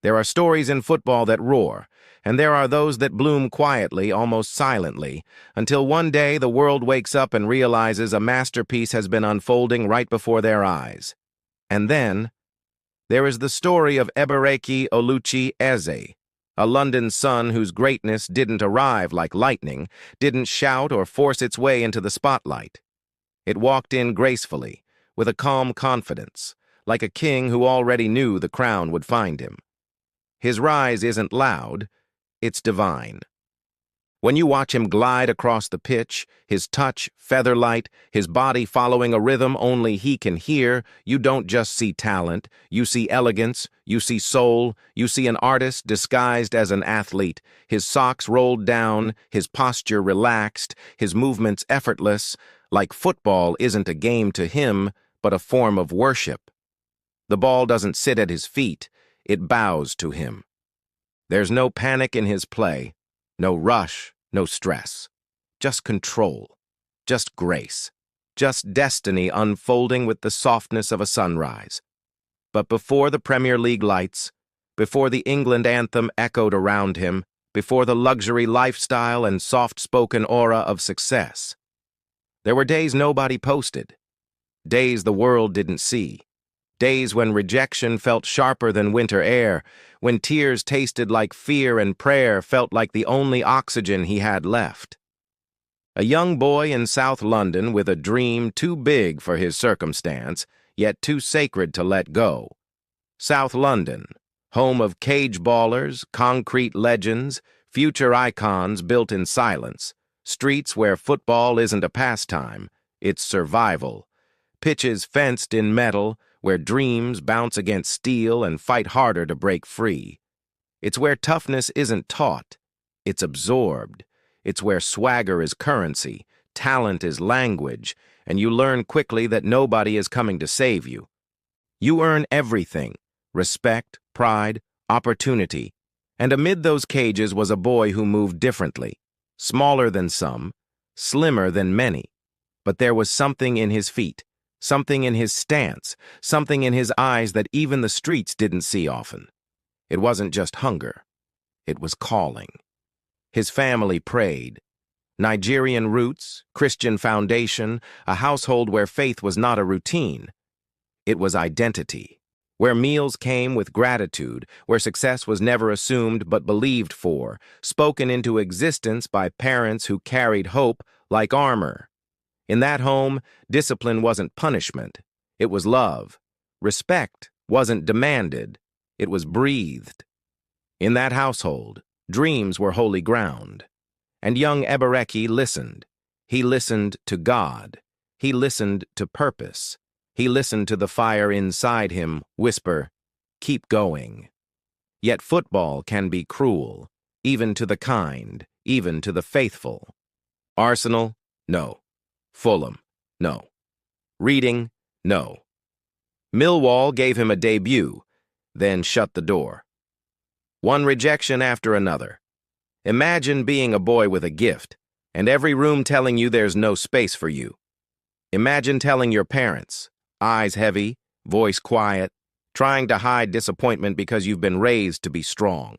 There are stories in football that roar, and there are those that bloom quietly, almost silently, until one day the world wakes up and realizes a masterpiece has been unfolding right before their eyes. And then, there is the story of Eberechi Eze, a London son whose greatness didn't arrive like lightning, didn't shout or force its way into the spotlight. It walked in gracefully, with a calm confidence, like a king who already knew the crown would find him. His rise isn't loud, it's divine. When you watch him glide across the pitch, his touch feather-light, his body following a rhythm only he can hear, you don't just see talent, you see elegance, you see soul, you see an artist disguised as an athlete, his socks rolled down, his posture relaxed, his movements effortless, like football isn't a game to him, but a form of worship. The ball doesn't sit at his feet, it bows to him. There's no panic in his play, no rush, no stress. Just control, just grace, just destiny unfolding with the softness of a sunrise. But before the Premier League lights, before the England anthem echoed around him, before the luxury lifestyle and soft-spoken aura of success, there were days nobody posted, days the world didn't see. Days when rejection felt sharper than winter air, when tears tasted like fear and prayer felt like the only oxygen he had left. A young boy in South London with a dream too big for his circumstance, yet too sacred to let go. South London, home of cage ballers, concrete legends, future icons built in silence, streets where football isn't a pastime, it's survival, pitches fenced in metal, where dreams bounce against steel and fight harder to break free. It's where toughness isn't taught, it's absorbed. It's where swagger is currency, talent is language, and you learn quickly that nobody is coming to save you. You earn everything: respect, pride, opportunity. And amid those cages was a boy who moved differently, smaller than some, slimmer than many. But there was something in his feet, something in his stance, something in his eyes that even the streets didn't see often. It wasn't just hunger. It was calling. His family prayed. Nigerian roots, Christian foundation, a household where faith was not a routine. It was identity, where meals came with gratitude, where success was never assumed but believed for, spoken into existence by parents who carried hope like armor. In that home, discipline wasn't punishment, it was love. Respect wasn't demanded, it was breathed. In that household, dreams were holy ground. And young Eberechi listened. He listened to God. He listened to purpose. He listened to the fire inside him whisper, "Keep going." Yet football can be cruel, even to the kind, even to the faithful. Arsenal? No. Fulham? No. Reading? No. Millwall gave him a debut, then shut the door. One rejection after another. Imagine being a boy with a gift, and every room telling you there's no space for you. Imagine telling your parents, eyes heavy, voice quiet, trying to hide disappointment because you've been raised to be strong.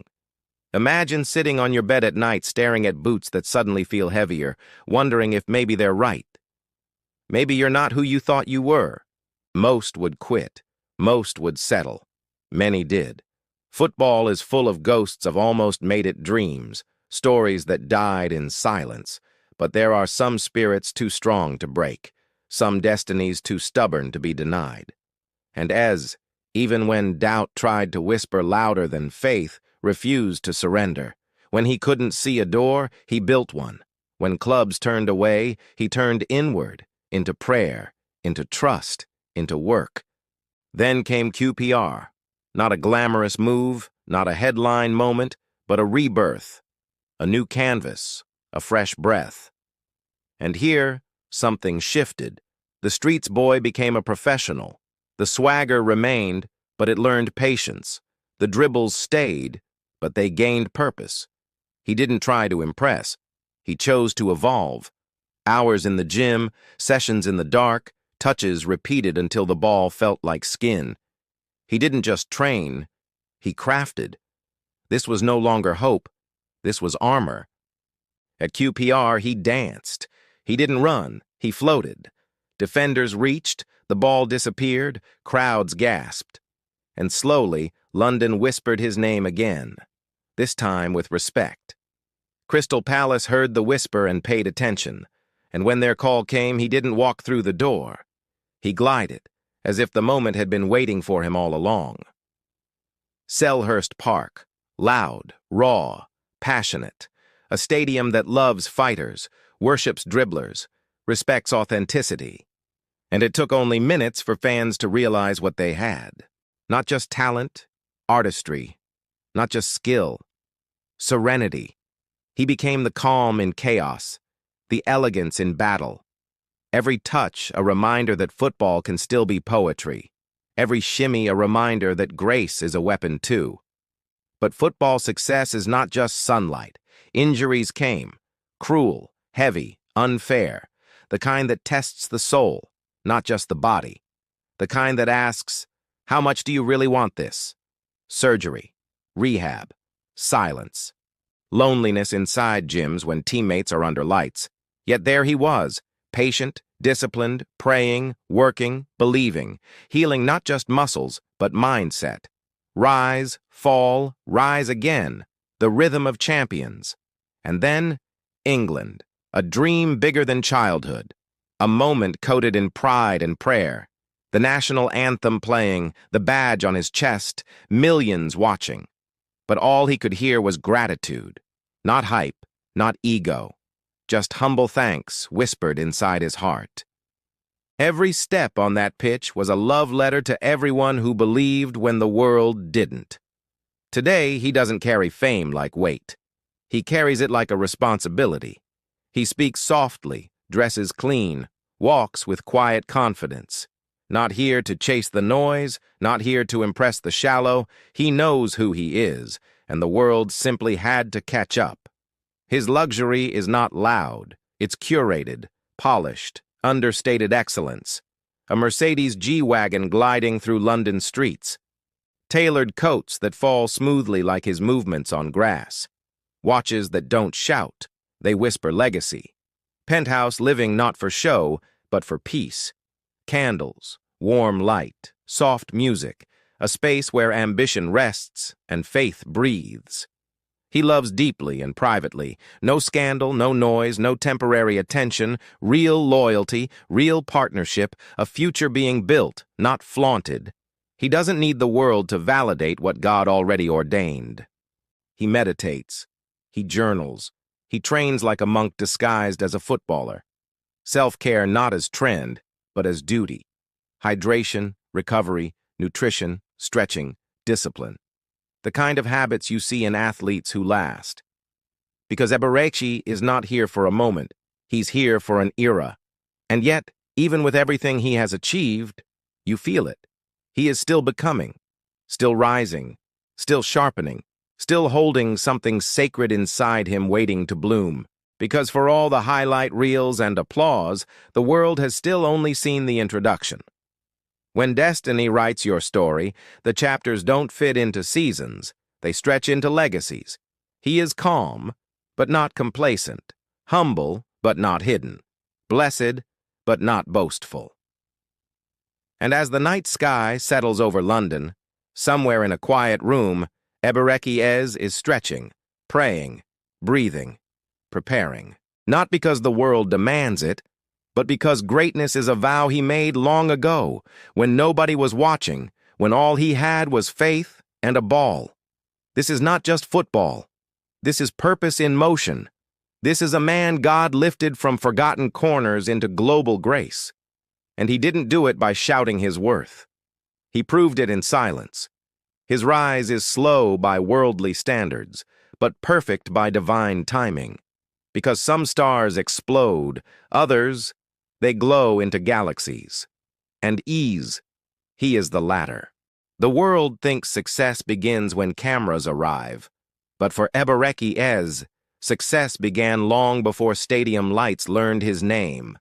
Imagine sitting on your bed at night staring at boots that suddenly feel heavier, wondering if maybe they're right. Maybe you're not who you thought you were. Most would quit. Most would settle. Many did. Football is full of ghosts of almost made-it dreams, stories that died in silence. But there are some spirits too strong to break, some destinies too stubborn to be denied. And even when doubt tried to whisper louder than faith, refused to surrender. When he couldn't see a door, he built one. When clubs turned away, he turned inward, into prayer, into trust, into work. Then came QPR. Not a glamorous move, not a headline moment, but a rebirth, a new canvas, a fresh breath. And here, something shifted. The streets boy became a professional. The swagger remained, but it learned patience. The dribbles stayed, but they gained purpose. He didn't try to impress. He chose to evolve. Hours in the gym, sessions in the dark, touches repeated until the ball felt like skin. He didn't just train, He crafted. This was no longer hope. This was armor. At QPR, he danced. He didn't run. He floated. Defenders reached, the ball disappeared, crowds gasped. And slowly, London whispered his name again, this time with respect. Crystal Palace heard the whisper and paid attention, and when their call came, he didn't walk through the door. He glided, as if the moment had been waiting for him all along. Selhurst Park, loud, raw, passionate, a stadium that loves fighters, worships dribblers, respects authenticity. And it took only minutes for fans to realize what they had. Not just talent, artistry, not just skill, serenity. He became the calm in chaos, the elegance in battle. Every touch a reminder that football can still be poetry. Every shimmy a reminder that grace is a weapon too. But football success is not just sunlight. Injuries came, cruel, heavy, unfair, the kind that tests the soul, not just the body. The kind that asks, how much do you really want this? Surgery, rehab, silence. Loneliness inside gyms when teammates are under lights. Yet there he was, patient, disciplined, praying, working, believing, healing not just muscles, but mindset. Rise, fall, rise again, the rhythm of champions. And then, England, a dream bigger than childhood, a moment coated in pride and prayer, the national anthem playing, the badge on his chest, millions watching. But all he could hear was gratitude, not hype, not ego, just humble thanks whispered inside his heart. Every step on that pitch was a love letter to everyone who believed when the world didn't. Today, he doesn't carry fame like weight. He carries it like a responsibility. He speaks softly, dresses clean, walks with quiet confidence. Not here to chase the noise, not here to impress the shallow. He knows who he is, and the world simply had to catch up. His luxury is not loud. It's curated, polished, understated excellence. A Mercedes G-Wagon gliding through London streets. Tailored coats that fall smoothly like his movements on grass. Watches that don't shout, they whisper legacy. Penthouse living not for show, but for peace. Candles, warm light, soft music, a space where ambition rests and faith breathes. He loves deeply and privately. No scandal, no noise, no temporary attention, real loyalty, real partnership, a future being built, not flaunted. He doesn't need the world to validate what God already ordained. He meditates. He journals. He trains like a monk disguised as a footballer. Self-care not as trend, but as duty. Hydration, recovery, nutrition, stretching, discipline. The kind of habits you see in athletes who last. Because Eberechi is not here for a moment. He's here for an era. And yet, even with everything he has achieved, you feel it. He is still becoming, still rising, still sharpening, still holding something sacred inside him waiting to bloom. Because for all the highlight reels and applause, the world has still only seen the introduction. When destiny writes your story, the chapters don't fit into seasons, they stretch into legacies. He is calm, but not complacent, humble, but not hidden, blessed, but not boastful. And as the night sky settles over London, somewhere in a quiet room, Eberechi Eze is stretching, praying, breathing, preparing. Not because the world demands it, but because greatness is a vow he made long ago, when nobody was watching, when all he had was faith and a ball. This is not just football. This is purpose in motion. This is a man God lifted from forgotten corners into global grace. And he didn't do it by shouting his worth. He proved it in silence. His rise is slow by worldly standards, but perfect by divine timing. Because some stars explode, others, they glow into galaxies. And ease, he is the latter. The world thinks success begins when cameras arrive. But for Eberechi Eze, success began long before stadium lights learned his name.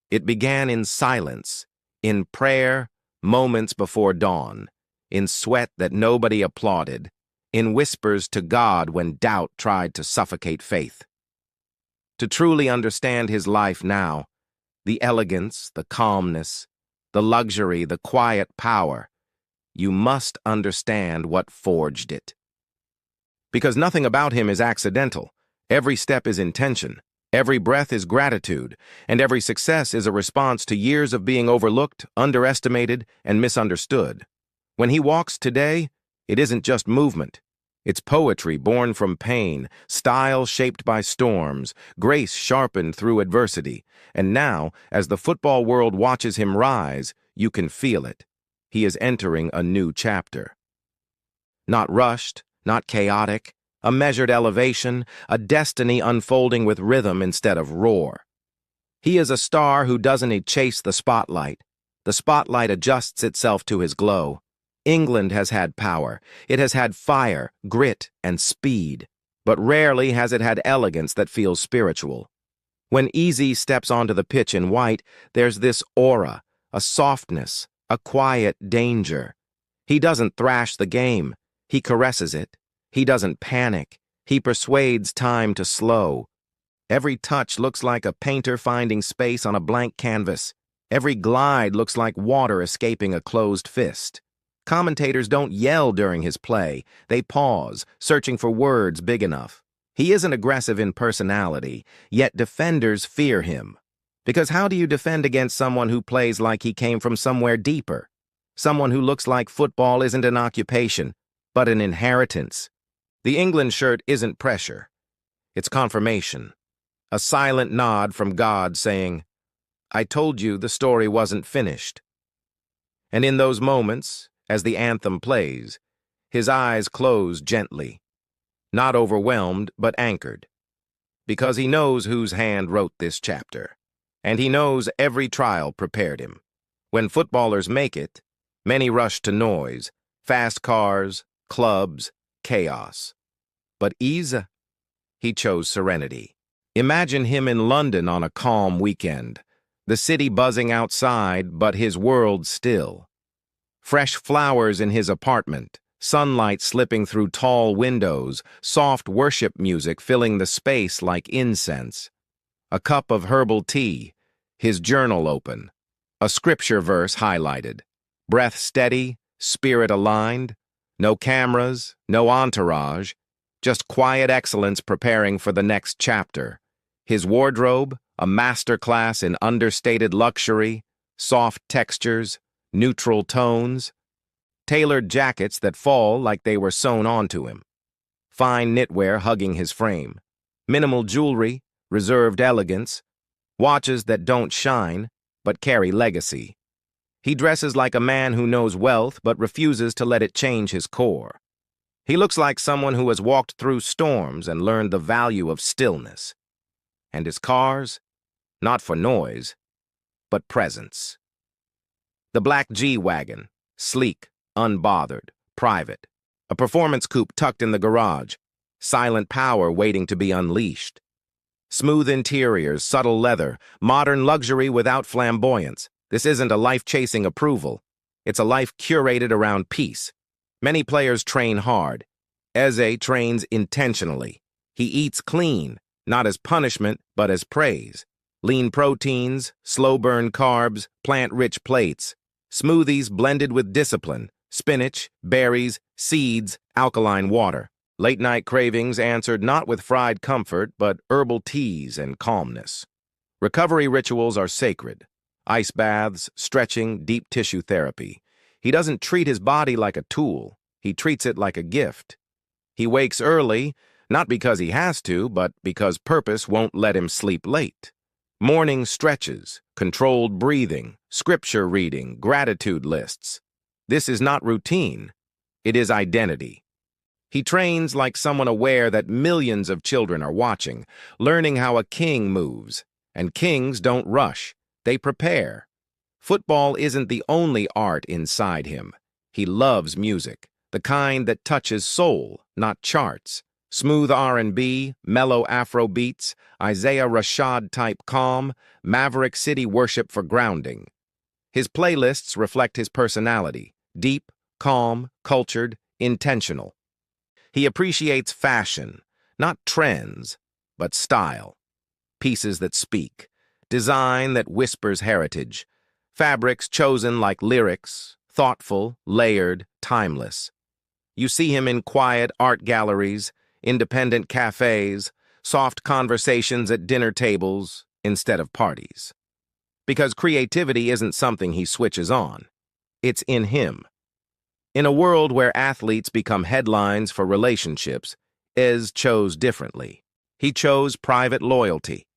It began in silence, in prayer, moments before dawn, in sweat that nobody applauded, in whispers to God when doubt tried to suffocate faith. To truly understand his life now, the elegance, the calmness, the luxury, the quiet power, you must understand what forged it. Because nothing about him is accidental. Every step is intention. Every breath is gratitude, and every success is a response to years of being overlooked, underestimated, and misunderstood. When he walks today, it isn't just movement. It's poetry born from pain, style shaped by storms, grace sharpened through adversity. And now, as the football world watches him rise, you can feel it. He is entering a new chapter. Not rushed, not chaotic, a measured elevation, a destiny unfolding with rhythm instead of roar. He is a star who doesn't chase the spotlight. The spotlight adjusts itself to his glow. England has had power. It has had fire, grit, and speed. But rarely has it had elegance that feels spiritual. When Eze steps onto the pitch in white, there's this aura, a softness, a quiet danger. He doesn't thrash the game. He caresses it. He doesn't panic. He persuades time to slow. Every touch looks like a painter finding space on a blank canvas. Every glide looks like water escaping a closed fist. Commentators don't yell during his play. They pause, searching for words big enough. He isn't aggressive in personality, yet defenders fear him. Because how do you defend against someone who plays like he came from somewhere deeper? Someone who looks like football isn't an occupation, but an inheritance. The England shirt isn't pressure. It's confirmation. A silent nod from God saying, "I told you the story wasn't finished." And in those moments, as the anthem plays, his eyes close gently, not overwhelmed but anchored, because he knows whose hand wrote this chapter, and he knows every trial prepared him. When footballers make it, many rush to noise, fast cars, clubs, chaos. But Eze, he chose serenity. Imagine him in London on a calm weekend, the city buzzing outside, but his world still. Fresh flowers in his apartment, sunlight slipping through tall windows, soft worship music filling the space like incense. A cup of herbal tea, his journal open, a scripture verse highlighted, breath steady, spirit aligned, no cameras, no entourage, just quiet excellence preparing for the next chapter. His wardrobe, a masterclass in understated luxury, soft textures, neutral tones, tailored jackets that fall like they were sewn onto him, fine knitwear hugging his frame, minimal jewelry, reserved elegance, watches that don't shine but carry legacy. He dresses like a man who knows wealth but refuses to let it change his core. He looks like someone who has walked through storms and learned the value of stillness. And his cars, not for noise, but presence. The black G-Wagon, sleek, unbothered, private. A performance coupe tucked in the garage, silent power waiting to be unleashed. Smooth interiors, subtle leather, modern luxury without flamboyance. This isn't a life-chasing approval. It's a life curated around peace. Many players train hard. Eze trains intentionally. He eats clean, not as punishment, but as praise. Lean proteins, slow-burn carbs, plant-rich plates. Smoothies blended with discipline. Spinach, berries, seeds, alkaline water. Late-night cravings answered not with fried comfort, but herbal teas and calmness. Recovery rituals are sacred. Ice baths, stretching, deep tissue therapy. He doesn't treat his body like a tool. He treats it like a gift. He wakes early, not because he has to, but because purpose won't let him sleep late. Morning stretches, controlled breathing, scripture reading, gratitude lists. This is not routine. It is identity. He trains like someone aware that millions of children are watching, learning how a king moves. And kings don't rush. They prepare. Football isn't the only art inside him. He loves music, the kind that touches soul, not charts. Smooth R&B, mellow Afro beats, Isaiah Rashad-type calm, Maverick City worship for grounding. His playlists reflect his personality, deep, calm, cultured, intentional. He appreciates fashion, not trends, but style. Pieces that speak, design that whispers heritage, fabrics chosen like lyrics, thoughtful, layered, timeless. You see him in quiet art galleries, independent cafes, soft conversations at dinner tables instead of parties. Because creativity isn't something he switches on. It's in him. In a world where athletes become headlines for relationships, Ez chose differently. He chose private loyalty.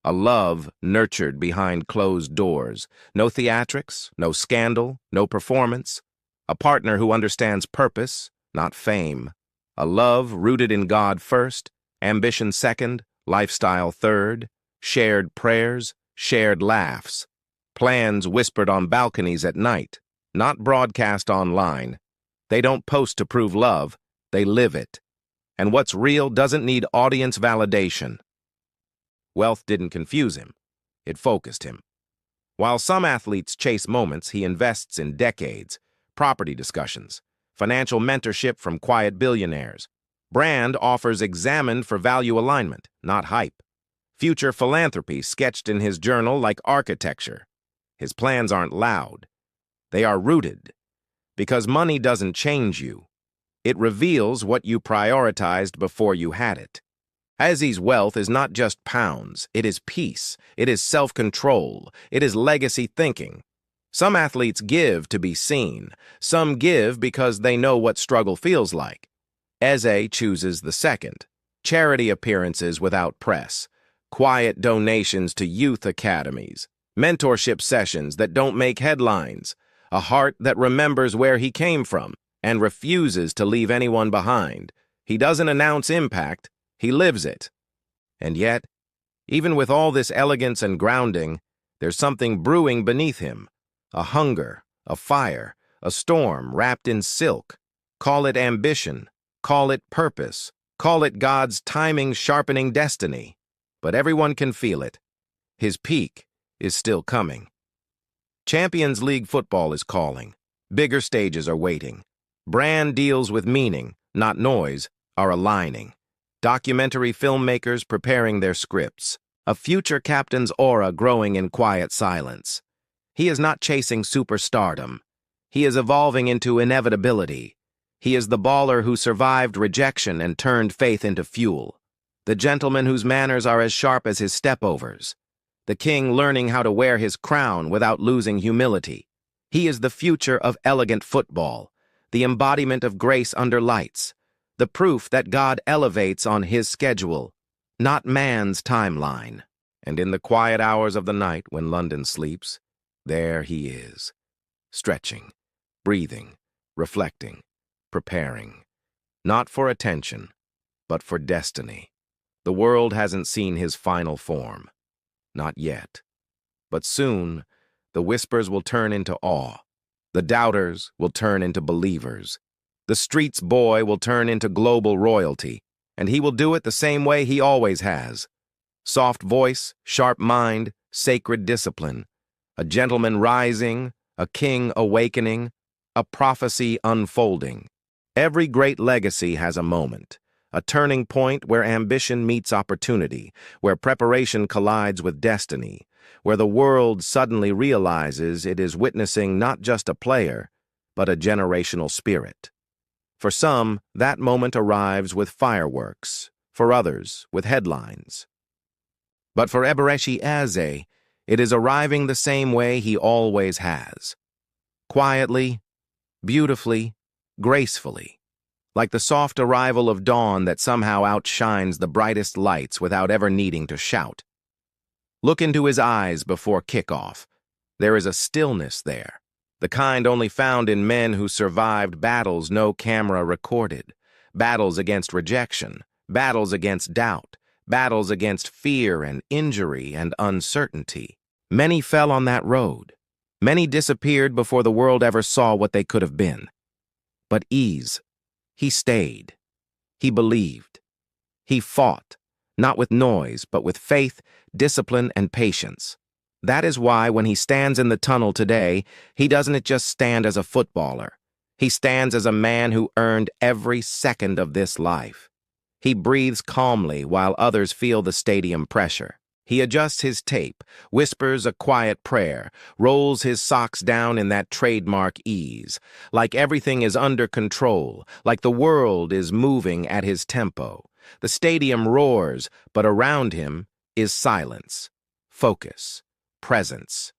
A love nurtured behind closed doors. No theatrics, no scandal, no performance. A partner who understands purpose, not fame. A love rooted in God first, ambition second, lifestyle third, shared prayers, shared laughs. Plans whispered on balconies at night, not broadcast online. They don't post to prove love, they live it. And what's real doesn't need audience validation. Wealth didn't confuse him. It focused him. While some athletes chase moments, he invests in decades, property discussions, financial mentorship from quiet billionaires. Brand offers examined for value alignment, not hype. Future philanthropy sketched in his journal like architecture. His plans aren't loud. They are rooted. Because money doesn't change you. It reveals what you prioritized before you had it. Eze's wealth is not just pounds, it is peace, it is self-control, it is legacy thinking. Some athletes give to be seen, some give because they know what struggle feels like. Eze chooses the second. Charity appearances without press, quiet donations to youth academies, mentorship sessions that don't make headlines, a heart that remembers where he came from and refuses to leave anyone behind. He doesn't announce impact, he lives it. And yet, even with all this elegance and grounding, there's something brewing beneath him. A hunger, a fire, a storm wrapped in silk. Call it ambition, call it purpose, call it God's timing sharpening destiny. But everyone can feel it. His peak is still coming. Champions League football is calling. Bigger stages are waiting. Brand deals with meaning, not noise, are aligning. Documentary filmmakers preparing their scripts. A future captain's aura growing in quiet silence. He is not chasing superstardom. He is evolving into inevitability. He is the baller who survived rejection and turned faith into fuel. The gentleman whose manners are as sharp as his stepovers. The king learning how to wear his crown without losing humility. He is the future of elegant football, the embodiment of grace under lights, the proof that God elevates on his schedule, not man's timeline. And in the quiet hours of the night when London sleeps, there he is, stretching, breathing, reflecting, preparing, not for attention, but for destiny. The world hasn't seen his final form. Not yet. But soon, the whispers will turn into awe. The doubters will turn into believers. The street's boy will turn into global royalty, and he will do it the same way he always has. Soft voice, sharp mind, sacred discipline. A gentleman rising, a king awakening, a prophecy unfolding. Every great legacy has a moment. A turning point where ambition meets opportunity, where preparation collides with destiny, where the world suddenly realizes it is witnessing not just a player, but a generational spirit. For some, that moment arrives with fireworks, for others, with headlines. But for Eberechi Eze, it is arriving the same way he always has. Quietly, beautifully, gracefully. Like the soft arrival of dawn that somehow outshines the brightest lights without ever needing to shout. Look into his eyes before kickoff. There is a stillness there, the kind only found in men who survived battles no camera recorded, battles against rejection, battles against doubt, battles against fear and injury and uncertainty. Many fell on that road. Many disappeared before the world ever saw what they could have been. But Eze, he stayed. He believed. He fought, not with noise, but with faith, discipline, and patience. That is why when he stands in the tunnel today, he doesn't just stand as a footballer. He stands as a man who earned every second of this life. He breathes calmly while others feel the stadium pressure. He adjusts his tape, whispers a quiet prayer, rolls his socks down in that trademark ease, like everything is under control, like the world is moving at his tempo. The stadium roars, but around him is silence, focus, presence.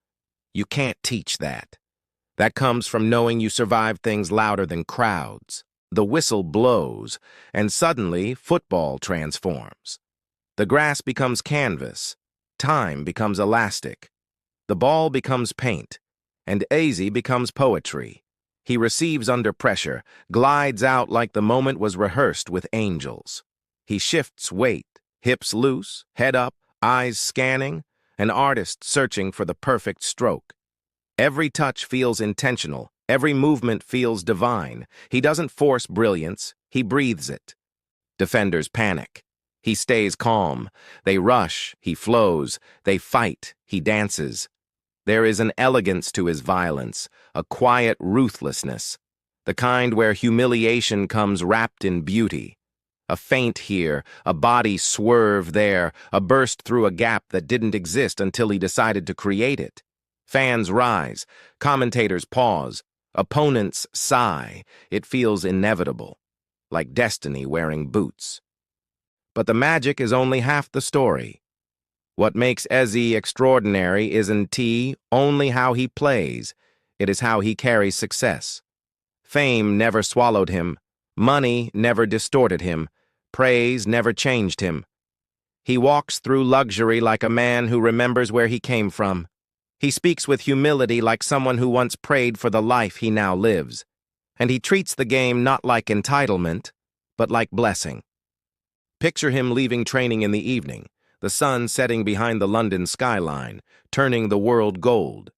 You can't teach that. That comes from knowing you survive things louder than crowds. The whistle blows, and suddenly football transforms. The grass becomes canvas. Time becomes elastic. The ball becomes paint, and Eze becomes poetry. He receives under pressure, glides out like the moment was rehearsed with angels. He shifts weight, hips loose, head up, eyes scanning, an artist searching for the perfect stroke. Every touch feels intentional. Every movement feels divine. He doesn't force brilliance, he breathes it. Defenders panic. He stays calm. They rush, he flows. They fight, he dances. There is an elegance to his violence, a quiet ruthlessness, the kind where humiliation comes wrapped in beauty. A feint here, a body swerve there, a burst through a gap that didn't exist until he decided to create it. Fans rise, commentators pause, opponents sigh. It feels inevitable, like destiny wearing boots. But the magic is only half the story. What makes Eze extraordinary isn't only how he plays, it is how he carries success. Fame never swallowed him, money never distorted him, praise never changed him. He walks through luxury like a man who remembers where he came from. He speaks with humility like someone who once prayed for the life he now lives. And he treats the game not like entitlement, but like blessing. Picture him leaving training in the evening, the sun setting behind the London skyline, turning the world gold.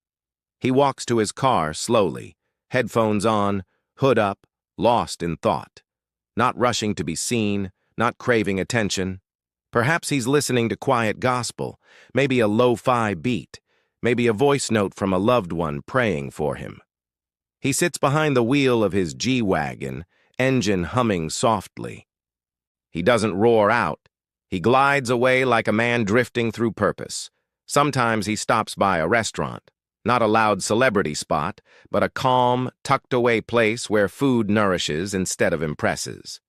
He walks to his car slowly, headphones on, hood up, lost in thought. Not rushing to be seen, not craving attention. Perhaps he's listening to quiet gospel, maybe a lo-fi beat, maybe a voice note from a loved one praying for him. He sits behind the wheel of his G-Wagon, engine humming softly. He doesn't roar out. He glides away like a man drifting through purpose. Sometimes he stops by a restaurant, not a loud celebrity spot, but a calm, tucked-away place where food nourishes instead of impresses.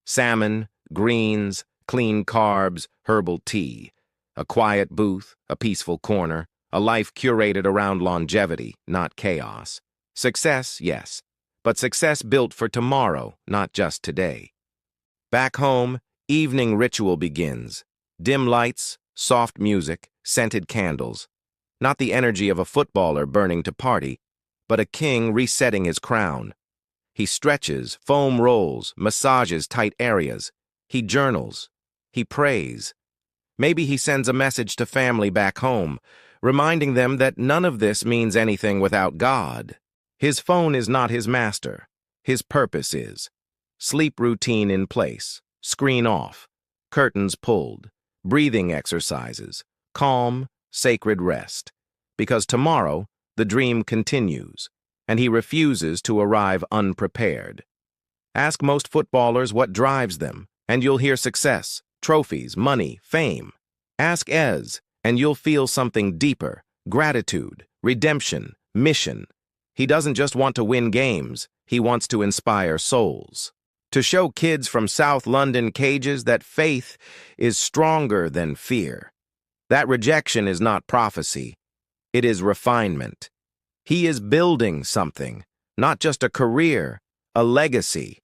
Salmon, greens, clean carbs, herbal tea. A quiet booth, a peaceful corner, a life curated around longevity, not chaos. Success, yes, but success built for tomorrow, not just today. Back home, evening ritual begins. Dim lights, soft music, scented candles. Not the energy of a footballer burning to party, but a king resetting his crown. He stretches, foam rolls, massages tight areas. He journals. He prays. Maybe he sends a message to family back home, reminding them that none of this means anything without God. His phone is not his master. His purpose is. Sleep routine in place, screen off, curtains pulled, breathing exercises, calm, sacred rest. Because tomorrow, the dream continues, and he refuses to arrive unprepared. Ask most footballers what drives them, and you'll hear success, trophies, money, fame. Ask Eze, and you'll feel something deeper, gratitude, redemption, mission. He doesn't just want to win games, he wants to inspire souls. To show kids from South London cages that faith is stronger than fear. That rejection is not prophecy, it is refinement. He is building something, not just a career, a legacy.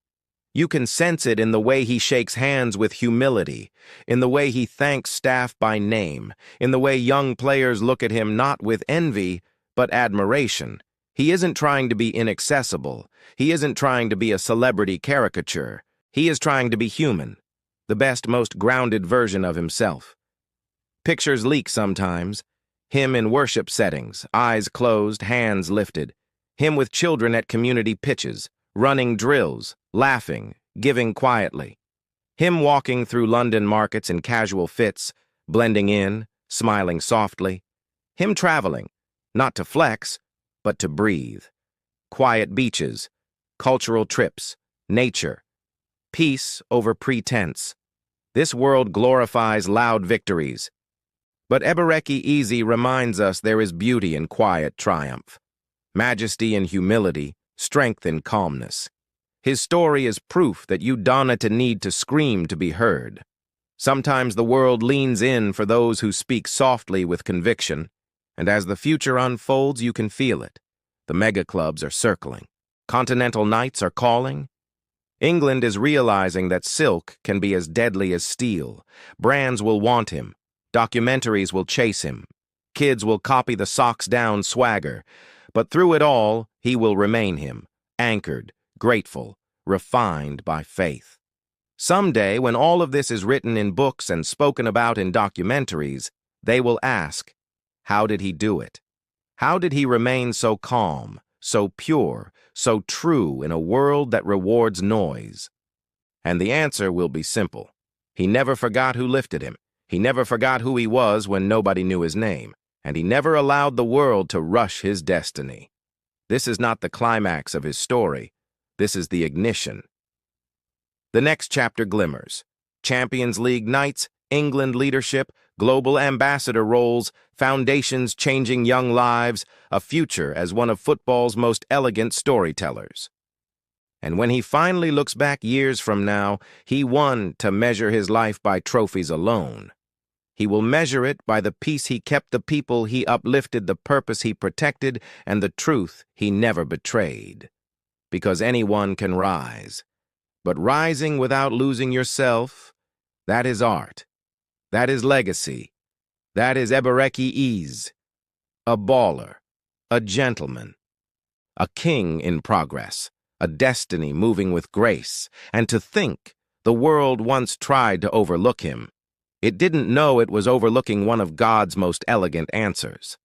You can sense it in the way he shakes hands with humility, in the way he thanks staff by name, in the way young players look at him not with envy, but admiration. He isn't trying to be inaccessible. He isn't trying to be a celebrity caricature. He is trying to be human, the best, most grounded version of himself. Pictures leak sometimes. Him in worship settings, eyes closed, hands lifted. Him with children at community pitches, running drills, laughing, giving quietly. Him walking through London markets in casual fits, blending in, smiling softly. Him traveling, not to flex, but to breathe. Quiet beaches, cultural trips, nature, peace over pretense. This world glorifies loud victories. But Eberechi Eze reminds us there is beauty in quiet triumph, majesty in humility, strength in calmness. His story is proof that you don't need to scream to be heard. Sometimes the world leans in for those who speak softly with conviction, and as the future unfolds, you can feel it. The mega clubs are circling. Continental nights are calling. England is realizing that silk can be as deadly as steel. Brands will want him. Documentaries will chase him. Kids will copy the socks-down swagger. But through it all, he will remain him, anchored, grateful, refined by faith. Someday, when all of this is written in books and spoken about in documentaries, they will ask, how did he do it? How did he remain so calm, so pure, so true in a world that rewards noise? And the answer will be simple. He never forgot who lifted him. He never forgot who he was when nobody knew his name. And he never allowed the world to rush his destiny. This is not the climax of his story. This is the ignition. The next chapter glimmers. Champions League nights, England leadership, global ambassador roles, foundations changing young lives, a future as one of football's most elegant storytellers. And when he finally looks back years from now, he won to measure his life by trophies alone. He will measure it by the peace he kept, the people he uplifted, the purpose he protected, and the truth he never betrayed. Because anyone can rise. But rising without losing yourself, that is art. That is legacy. That is Eberechi Eze, a baller, a gentleman, a king in progress, a destiny moving with grace. And to think the world once tried to overlook him. It didn't know it was overlooking one of God's most elegant answers.